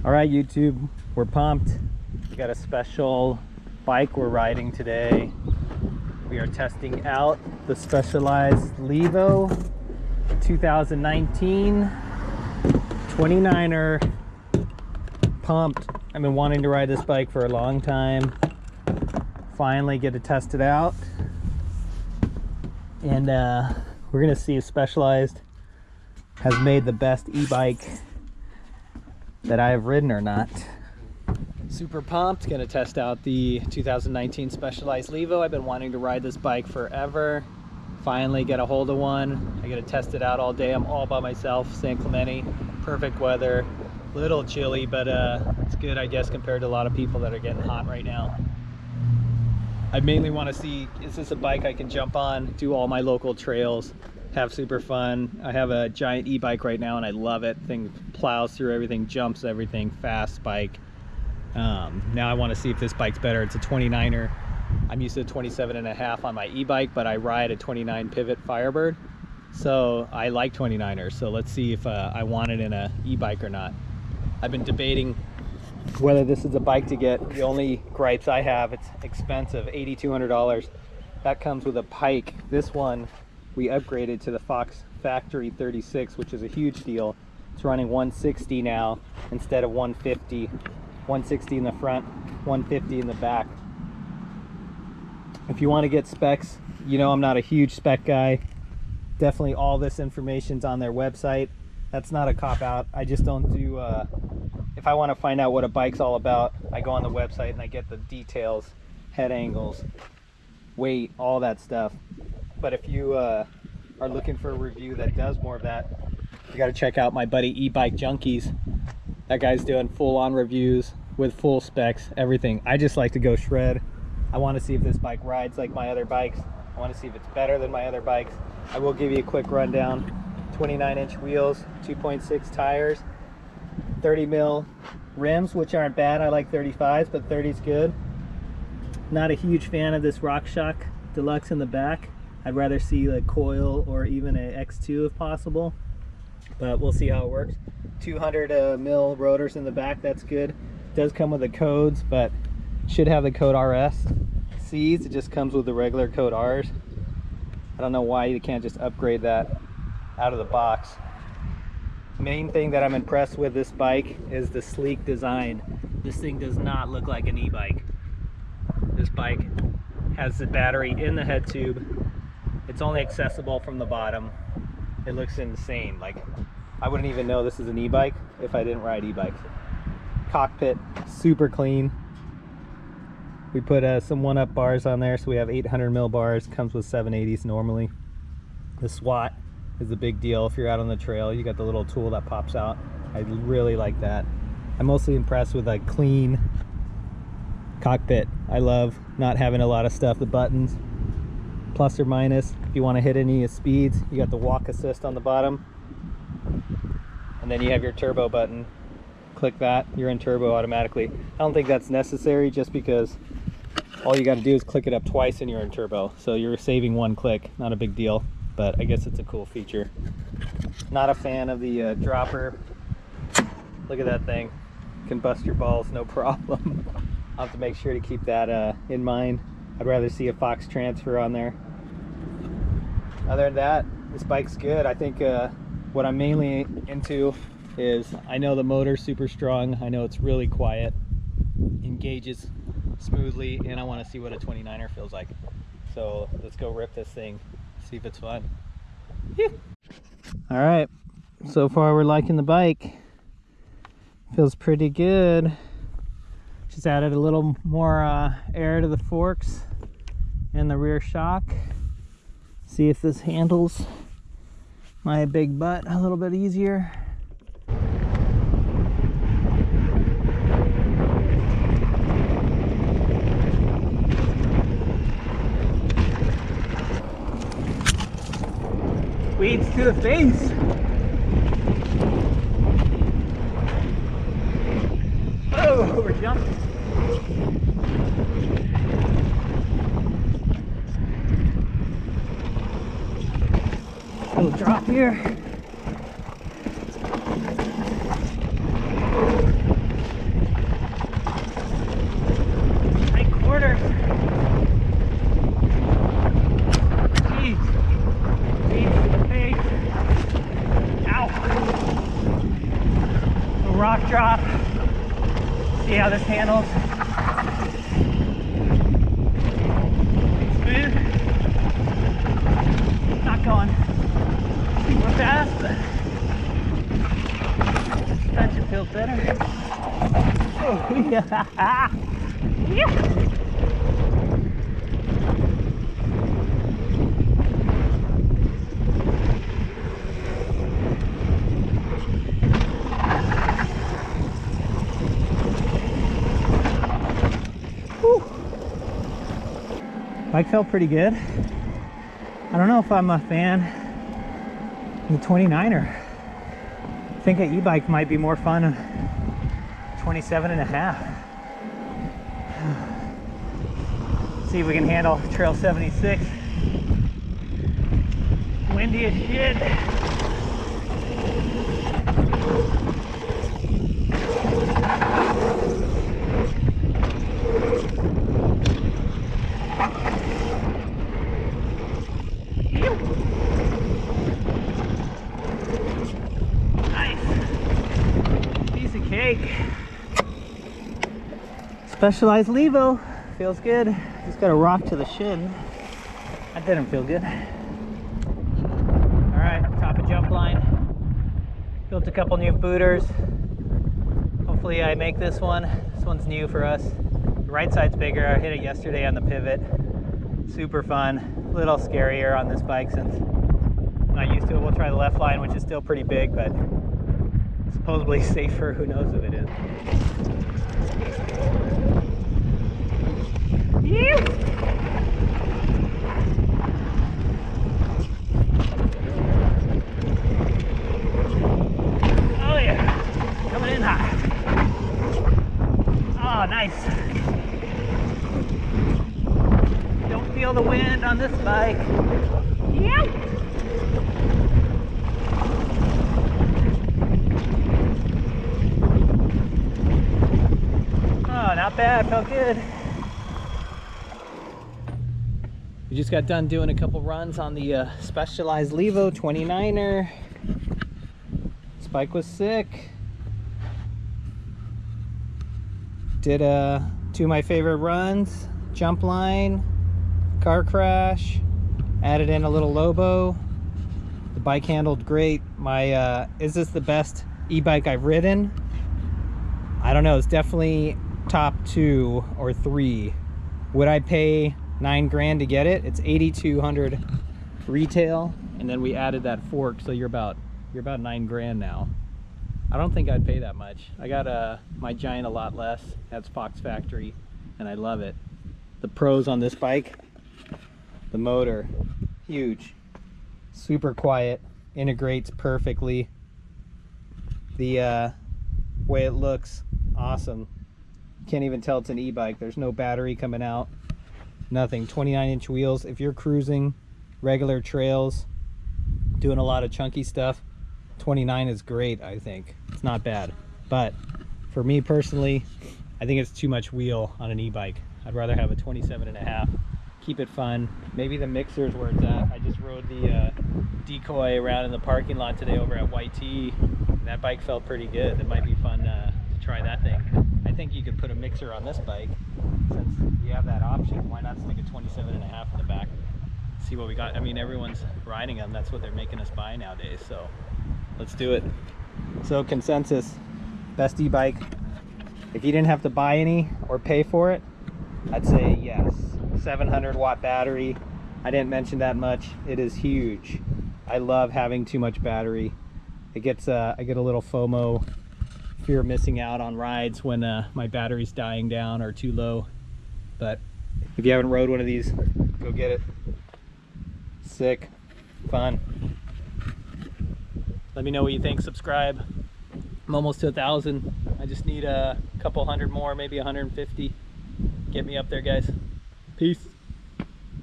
All right, YouTube, we're pumped. We got a special bike we're riding today. We are testing out the Specialized Levo 2019 29er. Pumped. I've been wanting to ride this bike for a long time. Finally get to test it out. And we're gonna see if Specialized has made the best e-bike that I have ridden or not. Super pumped. Gonna test out the 2019 Specialized Levo. I've been wanting to ride this bike forever. Finally get a hold of one. I gotta test it out all day. I'm all by myself. San Clemente, perfect weather. Little chilly, but it's good, I guess, compared to a lot of people that are getting hot right now. I mainly want to see, is this a bike I can jump on, do all my local trails, have super fun. I have a giant e-bike right now and I love it. Thing plows through everything, jumps everything, fast bike. Now I want to see if this bike's better. It's a 29er. I'm used to 27.5 on my e-bike, but I ride a 29 Pivot Firebird. So I like 29ers. So let's see if I want it in a e-bike or not. I've been debating whether this is a bike to get. The only gripes I have, it's expensive, $8,200. That comes with a Pike. This one we upgraded to the Fox Factory 36, which is a huge deal. It's running 160 now instead of 150. 160 in the front, 150 in the back. If you want to get specs, you know I'm not a huge spec guy. Definitely all this information's on their website. That's not a cop-out. I just don't do, if I want to find out what a bike's all about, I go on the website and I get the details, head angles, weight, all that stuff. But if you are looking for a review that does more of that, you got to check out my buddy E-Bike Junkies. That guy's doing full-on reviews with full specs, everything. I just like to go shred. I want to see if this bike rides like my other bikes. I want to see if it's better than my other bikes. I will give you a quick rundown. 29-inch wheels, 2.6 tires, 30 mil rims, which aren't bad. I like 35s, but 30's good. Not a huge fan of this RockShox Deluxe in the back. I'd rather see a coil or even a X2 if possible, but we'll see how it works. 200 mil rotors in the back, that's good. It does come with the codes, but should have the code RS. C's, it just comes with the regular code R's. I don't know why you can't just upgrade that out of the box. Main thing that I'm impressed with this bike is the sleek design. This thing does not look like an e-bike. This bike has the battery in the head tube. It's only accessible from the bottom. It looks insane. Like, I wouldn't even know this is an e-bike if I didn't ride e-bikes. Cockpit, super clean. We put some 1-up bars on there, so we have 800 mil bars. Comes with 780s normally. The SWAT is a big deal if you're out on the trail. You got the little tool that pops out. I really like that. I'm mostly impressed with a clean cockpit. I love not having a lot of stuff. The buttons, plus or minus. If you want to hit any speeds, you got the walk assist on the bottom. And then you have your turbo button. Click that, you're in turbo automatically. I don't think that's necessary, just because all you got to do is click it up twice and you're in turbo. So you're saving one click, not a big deal, but I guess it's a cool feature. Not a fan of the dropper. Look at that thing. Can bust your balls, no problem. I'll have to make sure to keep that in mind. I'd rather see a Fox transfer on there. Other than that, this bike's good. I think what I'm mainly into is, I know the motor's super strong. I know it's really quiet, engages smoothly, and I want to see what a 29er feels like. So let's go rip this thing, see if it's fun. Yeah. All right, so far we're liking the bike. Feels pretty good. Just added a little more air to the forks and the rear shock. See if this handles my big butt a little bit easier. Weeds to the face. Oh, we're jumping. Little drop here. See how this handles? Smooth. Not going super fast, but suspension feels better. Oh, yeah. Yeah. Bike felt pretty good. I don't know if I'm a fan of the 29er. I think an e-bike might be more fun than 27.5. See if we can handle Trail 76. Windy as shit. Specialized Levo, feels good. Just got a rock to the shin. That didn't feel good. All right, top of jump line. Built a couple new booters. Hopefully I make this one. This one's new for us. The right side's bigger. I hit it yesterday on the pivot. Super fun. A little scarier on this bike since I'm not used to it. We'll try the left line, which is still pretty big, but supposedly safer. Who knows if it is. Oh yeah, coming in hot. Oh, nice. Don't feel the wind on this bike. Yep. Oh, not bad, felt good. We just got done doing a couple runs on the Specialized Levo 29er. This bike was sick. Did two of my favorite runs, jump line, car crash, added in a little Lobo. The bike handled great. My is this the best e-bike I've ridden? I don't know, it's definitely top 2 or 3. Would I pay $9 grand to get it? It's $8,200 retail, and then we added that fork, so you're about $9 grand now. I don't think I'd pay that much. I got my Giant a lot less. That's Fox Factory, and I love it. The pros on this bike: the motor, huge, super quiet, integrates perfectly. The way it looks, awesome. Can't even tell it's an e-bike. There's no battery coming out. Nothing. 29-inch wheels. If you're cruising regular trails, doing a lot of chunky stuff, 29 is great. I think it's not bad, but for me personally, I think it's too much wheel on an e-bike. I'd rather have a 27.5. Keep it fun. Maybe the mixer's where it's at. I just rode the decoy around in the parking lot today over at YT, and that bike felt pretty good. It might be fun to try that thing. I think you could put a mixer on this bike. Since you have that option, why not stick a 27.5 in the back? See what we got. I mean, everyone's riding them. That's what they're making us buy nowadays, so let's do it. So consensus, best e-bike. If you didn't have to buy any or pay for it, I'd say yes. 700 watt battery. I didn't mention that much. It is huge. I love having too much battery. It gets I get a little FOMO, fear of missing out on rides when my battery's dying down or too low. But if you haven't rode one of these, go get it. Sick, fun. Let me know what you think. Subscribe. I'm almost to 1,000. I just need a couple hundred more, maybe 150. Get me up there, guys. Peace.